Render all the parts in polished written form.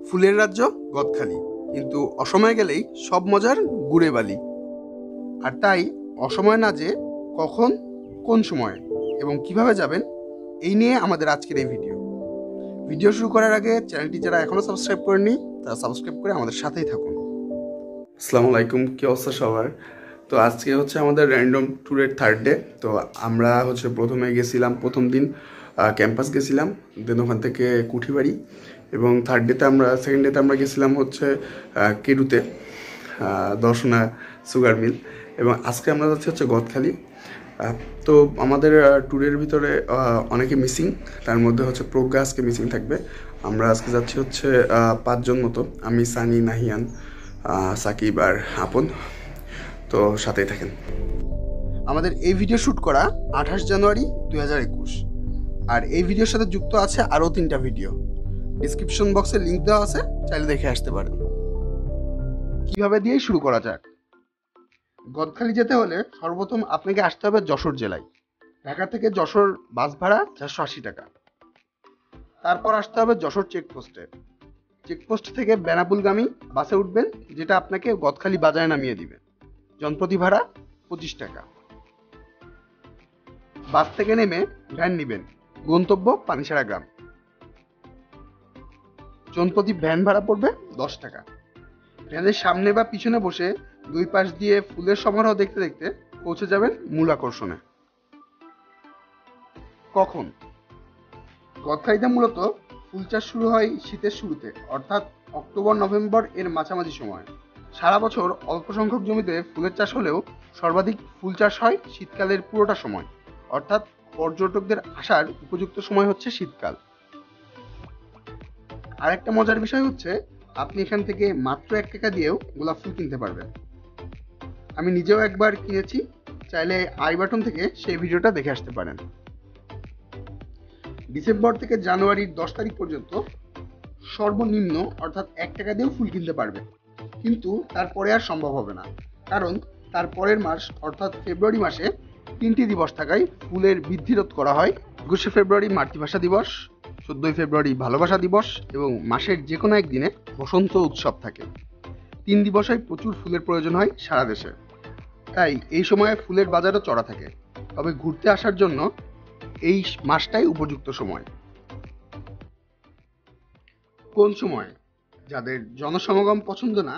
ফুলের রাজ্য গদখালি, কিন্তু অসময়ে গেলেই সব মজার গুড়ে বালি। আর তাই অসময় না যে কখন, কোন সময়ে এবং কিভাবে যাবেন, এই নিয়ে আমাদের আজকের এই ভিডিও শুরু করার আগে চ্যানেলটি যারা এখনো সাবস্ক্রাইব করেননি তারা সাবস্ক্রাইব করে আমাদের সাথেই থাকুন। আসসালামু আলাইকুম, কি অবস্থা সবার? তো আজকে হচ্ছে আমাদের র্যান্ডম ট্যুরের থার্ড ডে। তো আমরা হচ্ছে প্রথমে গেছিলাম, প্রথম দিন ক্যাম্পাস গেছিলাম, দেন ওখান থেকে কুঠিবাড়ি, এবং সেকেন্ড ডেতে আমরা গেছিলাম হচ্ছে কেডুতে, দর্শনা সুগার মিল, এবং আজকে আমরা যাচ্ছি হচ্ছে গদখালি। তো আমাদের ট্যুরের ভিতরে অনেকে মিসিং, তার মধ্যে হচ্ছে প্রজ্ঞা আজকে মিসিং থাকবে। আমরা আজকে যাচ্ছি হচ্ছে 5 জন মতো, আমি, সানি, নাহিয়ান, সাকিব আর আপন। তো সাথেই থাকেন। আমাদের এই ভিডিও শ্যুট করা 28 জানুয়ারি 2021, আর এই ভিডিওর সাথে যুক্ত আছে আরও 3টা ভিডিও। ডিসক্রিপশন বক্সে লিঙ্ক দেওয়া আছে, চাইলে দেখে আসতে পারেন। কিভাবে দিয়ে শুরু করা যাক। গদখালি যেতে হলে সর্বপ্রথম আপনাকে আসতে হবে যশোর জেলায়। ঢাকা থেকে যশোর বাস ভাড়া 480 টাকা। তারপর আসতে হবে যশোর চেকপোস্টে। চেকপোস্ট থেকে বেনাপুলগামী বাসে উঠবেন, যেটা আপনাকে গদখালি বাজারে নামিয়ে দিবে। জনপ্রতি ভাড়া 25 টাকা। বাস থেকে নেমে ভ্যান নেবেন, গন্তব্য পানিসারা গ্রাম। জনপ্রতি ভ্যান ভাড়া পড়বে 10 টাকা। ভ্যানের সামনে বা পিছনে বসে দুই পাশ দিয়ে ফুলের সমারোহ দেখতে দেখতে পৌঁছে যাবেন মূল আকর্ষণে। কখন? গদখালিতে মূলত ফুল চাষ শুরু হয় শীতের শুরুতে, অর্থাৎ অক্টোবর নভেম্বর এর মাঝামাঝি সময়। সারা বছর অল্প সংখ্যক জমিতে ফুলের চাষ হলেও সর্বাধিক ফুল চাষ হয় শীতকালের পুরোটা সময়, অর্থাৎ পর্যটকদের আসার উপযুক্ত সময় হচ্ছে শীতকাল। আরেকটা মজার বিষয় হচ্ছে, আপনি এখান থেকে মাত্র 1 টাকা দিয়েও গোলাপ ফুল কিনতে পারবেন। আমি নিজেও একবার কিনেছি, চাইলে আই বাটন থেকে সেই ভিডিওটা দেখে আসতে পারেন। ডিসেম্বর থেকে জানুয়ারির 10 তারিখ পর্যন্ত সর্বনিম্ন অর্থাৎ 1 টাকা দিয়েও ফুল কিনতে পারবেন, কিন্তু তারপরে আর সম্ভব হবে না, কারণ তার পরের মাস অর্থাৎ ফেব্রুয়ারি মাসে 3টি দিবস থাকায় ফুলের বৃদ্ধিরোধ করা হয়। 21শে ফেব্রুয়ারি মাতৃভাষা দিবস, 14ই ফেব্রুয়ারি ভালোবাসা দিবস, এবং মাসের যে কোনো একদিনে বসন্ত উৎসব থাকে। 3 দিবসেই প্রচুর ফুলের প্রয়োজন হয় সারা দেশে, তাই এই সময়ে ফুলের বাজারও চড়া থাকে। তবে ঘুরতে আসার জন্য এই মাসটাই উপযুক্ত সময়। কোন সময়? যাদের জনসমাগম পছন্দ না,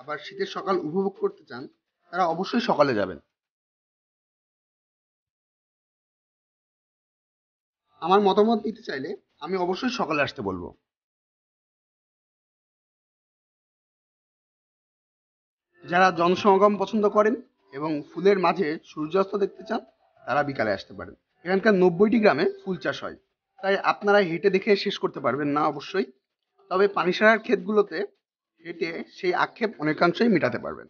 আবার শীতের সকাল উপভোগ করতে চান, তারা অবশ্যই সকালে যাবেন। আমার মতামত দিতে চাইলে আমি অবশ্যই সকালে আসতে বলবো। যারা জনসমাগম পছন্দ করেন এবং ফুলের মাঝে সূর্যাস্ত দেখতে চান, তারা বিকালে আসতে পারেন। এখানকার 90টি গ্রামে ফুল চাষ হয়, তাই আপনারা হেঁটে দেখে শেষ করতে পারবেন না অবশ্যই, তবে পানিসারার ক্ষেতগুলোতে হেঁটে সেই আক্ষেপ অনেকাংশেই মেটাতে পারবেন।